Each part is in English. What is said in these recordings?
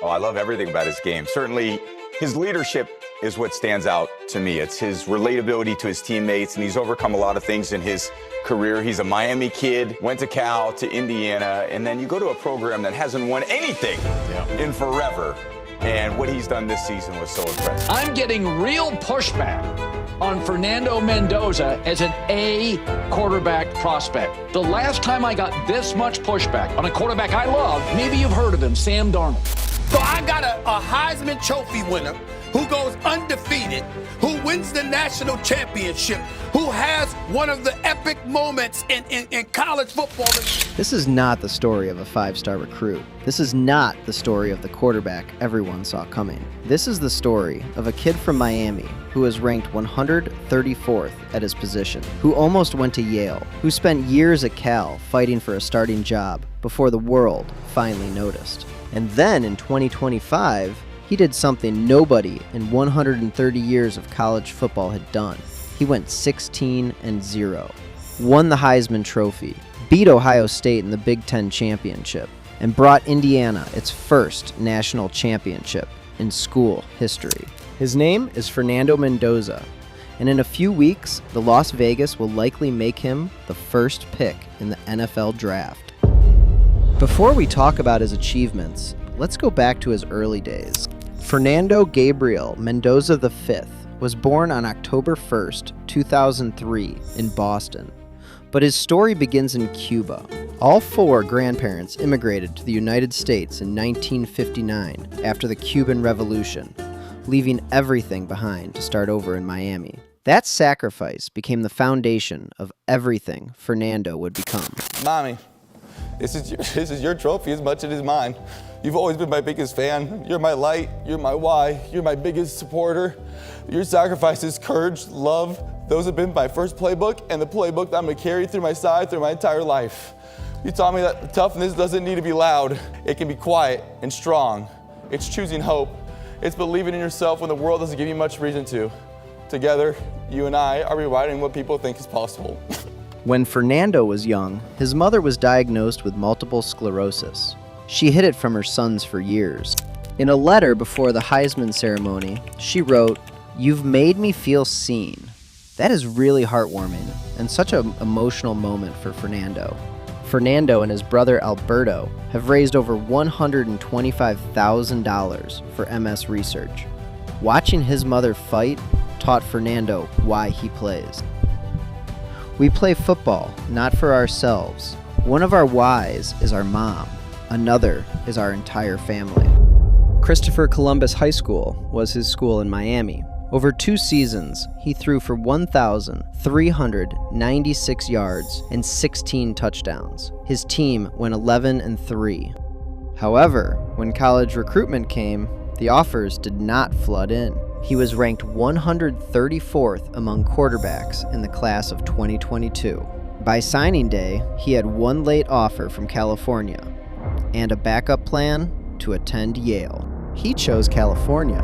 Oh, I love everything about his game. Certainly, his leadership is what stands out to me. It's his relatability to his teammates, and he's overcome a lot of things in his career. He's a Miami kid, went to Cal, to Indiana, and then you go to a program that hasn't won anything in forever. And what he's done this season was so impressive. I'm getting real pushback on Fernando Mendoza as an A quarterback prospect. The last time I got this much pushback on a quarterback I love, maybe you've heard of him, Sam Darnold. So I got a Heisman Trophy winner who goes undefeated, who wins the national championship, who has one of the epic moments in college football. This is not the story of a five-star recruit. This is not the story of the quarterback everyone saw coming. This is the story of a kid from Miami who was ranked 134th at his position, who almost went to Yale, who spent years at Cal fighting for a starting job before the world finally noticed. And then in 2025, he did something nobody in 130 years of college football had done. He went 16-0, won the Heisman Trophy, beat Ohio State in the Big Ten Championship, and brought Indiana its first national championship in school history. His name is Fernando Mendoza, and in a few weeks, the Las Vegas will likely make him the first pick in the NFL draft. Before we talk about his achievements, let's go back to his early days. Fernando Gabriel Mendoza V was born on October 1st, 2003 in Boston, but his story begins in Cuba. All four grandparents immigrated to the United States in 1959 after the Cuban Revolution, leaving everything behind to start over in Miami. That sacrifice became the foundation of everything Fernando would become. Mommy, this is your trophy as much as it is mine. You've always been my biggest fan. You're my light, you're my why, you're my biggest supporter. Your sacrifices, courage, love, those have been my first playbook and the playbook that I'm gonna carry through my side through my entire life. You taught me that toughness doesn't need to be loud. It can be quiet and strong. It's choosing hope. It's believing in yourself when the world doesn't give you much reason to. Together, you and I are rewriting what people think is possible. When Fernando was young, his mother was diagnosed with multiple sclerosis. She hid it from her sons for years. In a letter before the Heisman ceremony, she wrote, "You've made me feel seen." That is really heartwarming and such an emotional moment for Fernando. Fernando and his brother Alberto have raised over $125,000 for MS research. Watching his mother fight taught Fernando why he plays. We play football, not for ourselves. One of our whys is our mom. Another is our entire family. Christopher Columbus High School was his school in Miami. Over 2 seasons, he threw for 1,396 yards and 16 touchdowns. His team went 11-3. However, when college recruitment came, the offers did not flood in. He was ranked 134th among quarterbacks in the class of 2022. By signing day, he had one late offer from California and a backup plan to attend Yale. He chose California.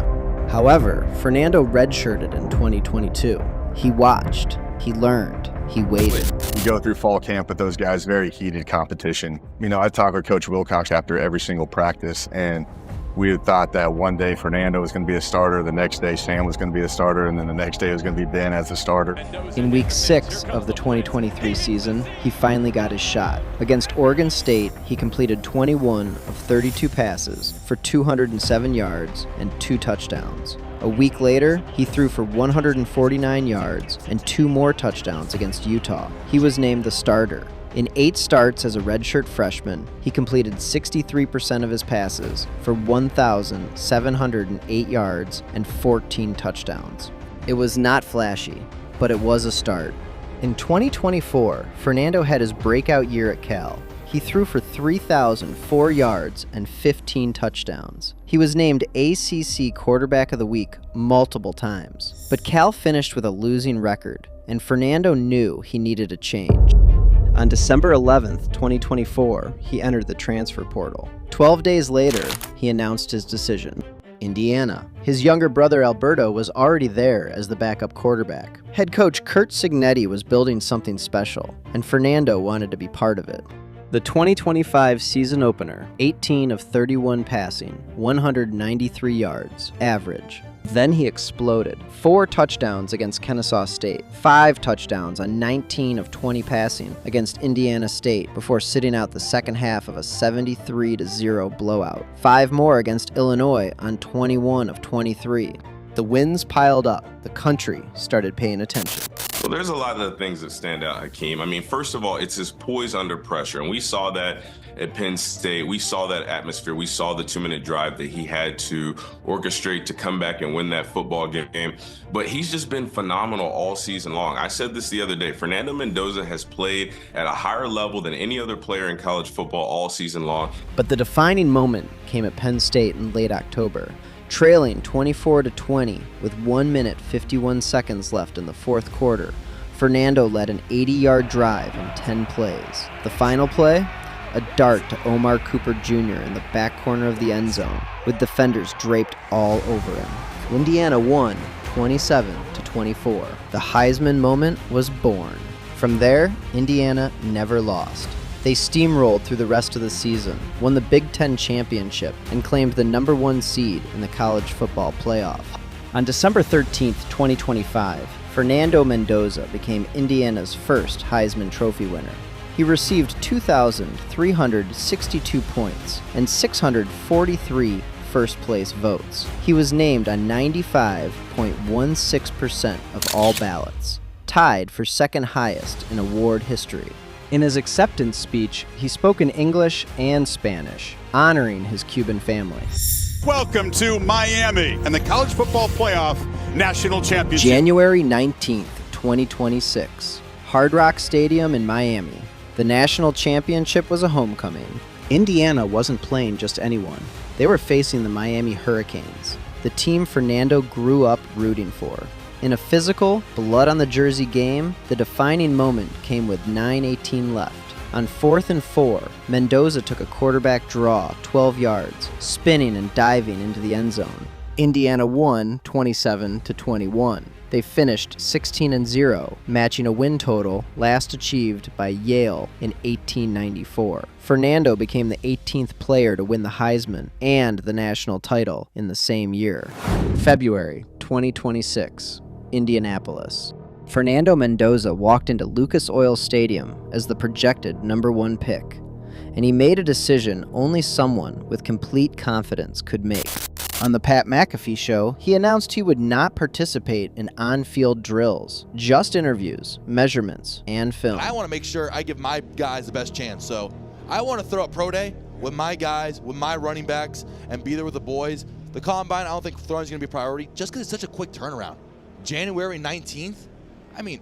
However, Fernando redshirted in 2022. He watched, he learned, he waited. You go through fall camp with those guys, very heated competition. You know, I talk with Coach Wilcox after every single practice, and we had thought that one day Fernando was going to be a starter, the next day Sam was going to be a starter, and then the next day it was going to be Ben as a starter. In week 6 of the 2023 season, he finally got his shot. Against Oregon State, he completed 21 of 32 passes for 207 yards and 2 touchdowns. A week later, he threw for 149 yards and 2 more touchdowns against Utah. He was named the starter. In 8 starts as a redshirt freshman, he completed 63% of his passes for 1,708 yards and 14 touchdowns. It was not flashy, but it was a start. In 2024, Fernando had his breakout year at Cal. He threw for 3,004 yards and 15 touchdowns. He was named ACC Quarterback of the Week multiple times. But Cal finished with a losing record, and Fernando knew he needed a change. On December 11th, 2024, he entered the transfer portal. 12 days later, he announced his decision. Indiana. His younger brother Alberto was already there as the backup quarterback. Head coach Curt Cignetti was building something special, and Fernando wanted to be part of it. The 2025 season opener, 18 of 31 passing, 193 yards, average. Then he exploded. 4 touchdowns against Kennesaw State, 5 touchdowns on 19 of 20 passing against Indiana State before sitting out the second half of a 73-0 blowout. 5 more against Illinois on 21 of 23. The wins piled up. The country started paying attention. Well, there's a lot of things that stand out, Hakeem. I mean, first of all, it's his poise under pressure. And we saw that at Penn State. We saw that atmosphere. We saw the 2-minute drive that he had to orchestrate to come back and win that football game. But he's just been phenomenal all season long. I said this the other day. Fernando Mendoza has played at a higher level than any other player in college football all season long. But the defining moment came at Penn State in late October. Trailing 24-20 with 1 minute 51 seconds left in the fourth quarter, Fernando led an 80-yard drive in 10 plays. The final play? A dart to Omar Cooper Jr. in the back corner of the end zone, with defenders draped all over him. Indiana won 27-24. The Heisman moment was born. From there, Indiana never lost. They steamrolled through the rest of the season, won the Big Ten championship, and claimed the #1 seed in the college football playoff. On December 13, 2025, Fernando Mendoza became Indiana's first Heisman Trophy winner. He received 2,362 points and 643 first-place votes. He was named on 95.16% of all ballots, tied for second highest in award history. In his acceptance speech, he spoke in English and Spanish, honoring his Cuban family. Welcome to Miami and the College Football Playoff National Championship. January 19th, 2026. Hard Rock Stadium in Miami. The national championship was a homecoming. Indiana wasn't playing just anyone. They were facing the Miami Hurricanes, the team Fernando grew up rooting for. In a physical, blood-on-the-jersey game, the defining moment came with 9:18 left. On 4th and 4, Mendoza took a quarterback draw 12 yards, spinning and diving into the end zone. Indiana won 27-21. They finished 16-0, matching a win total last achieved by Yale in 1894. Fernando became the 18th player to win the Heisman and the national title in the same year. February 2026. Indianapolis. Fernando Mendoza walked into Lucas Oil Stadium as the projected #1 pick, and he made a decision only someone with complete confidence could make. On the Pat McAfee show, he announced he would not participate in on-field drills, just interviews, measurements, and film. I want to make sure I give my guys the best chance, so I want to throw up pro day with my guys, with my running backs, and be there with the boys. The combine, I don't think throwing is going to be a priority, just because it's such a quick turnaround. January 19th, I mean,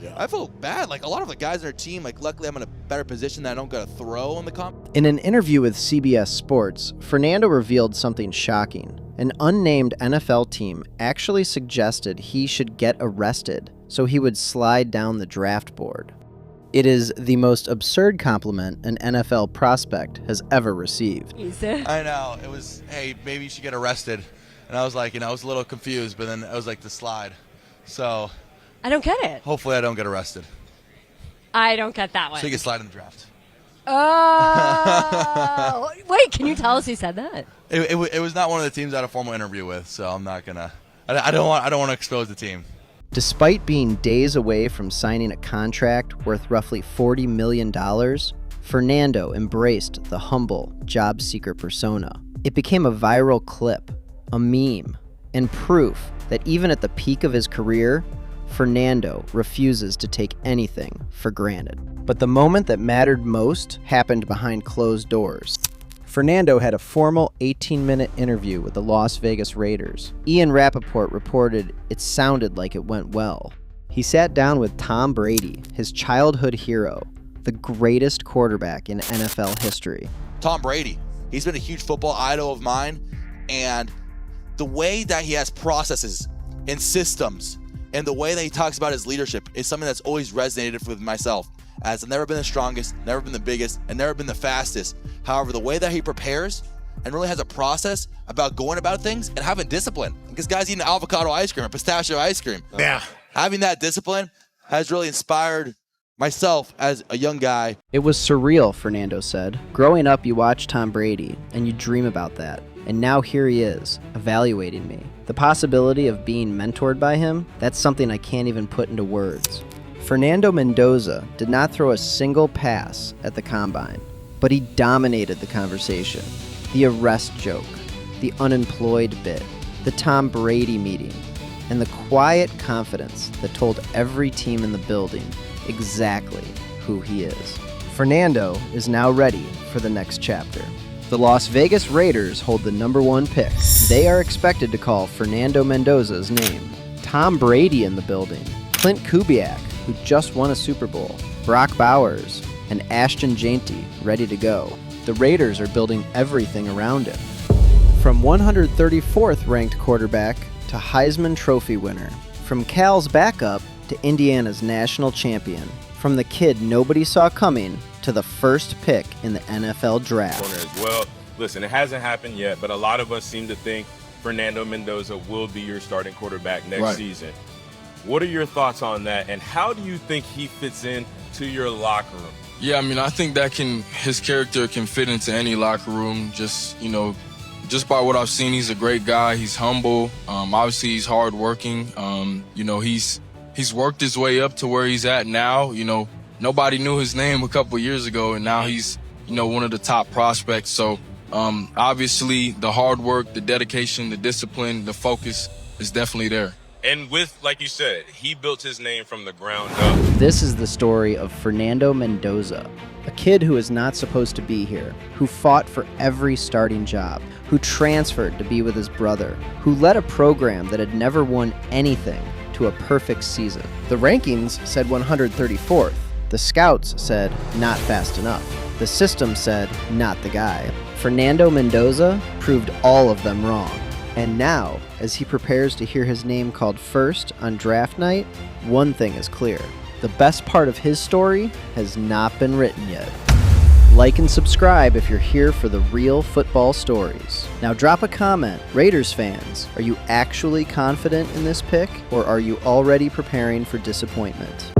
yeah. I feel bad. Like, a lot of the guys on our team, like, luckily I'm in a better position that I don't got to throw on the comp. In an interview with CBS Sports, Fernando revealed something shocking. An unnamed NFL team actually suggested he should get arrested so he would slide down the draft board. It is the most absurd compliment an NFL prospect has ever received. I know. It was, hey, maybe you should get arrested. And I was like, I was a little confused, but then I was like, the slide. So I don't get it. Hopefully I don't get arrested. I don't get that one. So you can slide in the draft. Oh. Wait, can you tell us who said that? It was not one of the teams I had a formal interview with, so I'm not going to. I don't want to expose the team. Despite being days away from signing a contract worth roughly $40 million, Fernando embraced the humble job seeker persona. It became a viral clip, a meme, and proof that even at the peak of his career, Fernando refuses to take anything for granted. But the moment that mattered most happened behind closed doors. Fernando had a formal 18-minute interview with the Las Vegas Raiders. Ian Rappaport reported it sounded like it went well. He sat down with Tom Brady, his childhood hero, the greatest quarterback in NFL history. Tom Brady, he's been a huge football idol of mine, and the way that he has processes and systems and the way that he talks about his leadership is something that's always resonated with myself. As I've never been the strongest, never been the biggest, and never been the fastest. However, the way that he prepares and really has a process about going about things and having discipline. Because guys eating avocado ice cream or pistachio ice cream. Yeah. Having that discipline has really inspired myself as a young guy. It was surreal, Fernando said. Growing up, you watch Tom Brady, and you dream about that. And now here he is, evaluating me. The possibility of being mentored by him, that's something I can't even put into words. Fernando Mendoza did not throw a single pass at the combine, but he dominated the conversation. The arrest joke, the unemployed bit, the Tom Brady meeting, and the quiet confidence that told every team in the building exactly who he is. Fernando is now ready for the next chapter. The Las Vegas Raiders hold the #1 pick. They are expected to call Fernando Mendoza's name. Tom Brady in the building, Clint Kubiak, who just won a Super Bowl, Brock Bowers, and Ashton Jainty ready to go. The Raiders are building everything around him. From 134th ranked quarterback to Heisman Trophy winner, from Cal's backup to Indiana's national champion, from the kid nobody saw coming to the first pick in the NFL draft. Well, listen, it hasn't happened yet, but a lot of us seem to think Fernando Mendoza will be your starting quarterback next season. What are your thoughts on that, and how do you think he fits in to your locker room? Yeah, I mean, I think that his character can fit into any locker room. Just by what I've seen, he's a great guy. He's humble. Obviously, he's hardworking. He's worked his way up to where he's at now. Nobody knew his name a couple years ago, and now he's, one of the top prospects. So, obviously, the hard work, the dedication, the discipline, the focus is definitely there. And with, like you said, he built his name from the ground up. This is the story of Fernando Mendoza, a kid who is not supposed to be here, who fought for every starting job, who transferred to be with his brother, who led a program that had never won anything to a perfect season. The rankings said 134th. The scouts said not fast enough. The system said not the guy. Fernando Mendoza proved all of them wrong. And now, as he prepares to hear his name called first on draft night, one thing is clear. The best part of his story has not been written yet. Like and subscribe if you're here for the real football stories. Now drop a comment. Raiders fans, are you actually confident in this pick, or are you already preparing for disappointment?